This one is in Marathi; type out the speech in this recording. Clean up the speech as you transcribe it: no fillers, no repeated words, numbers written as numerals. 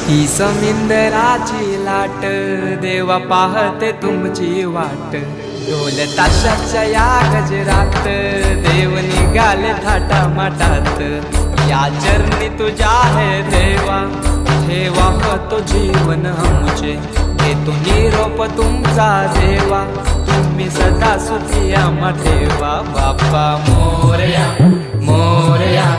ही समिंदराची लाट देवा पाहते तुमची वाट। ढोल ताशाच्या या गजरात देव निघाले थाटामाटात। या चरणी तुझ्या है देवा ठेवा तो जीवन आमचे। घेतो निरोप तुमचा देवा तुम्ही सदा सुखी आम्हा ठेवा। बाप्पा मोरया मोरया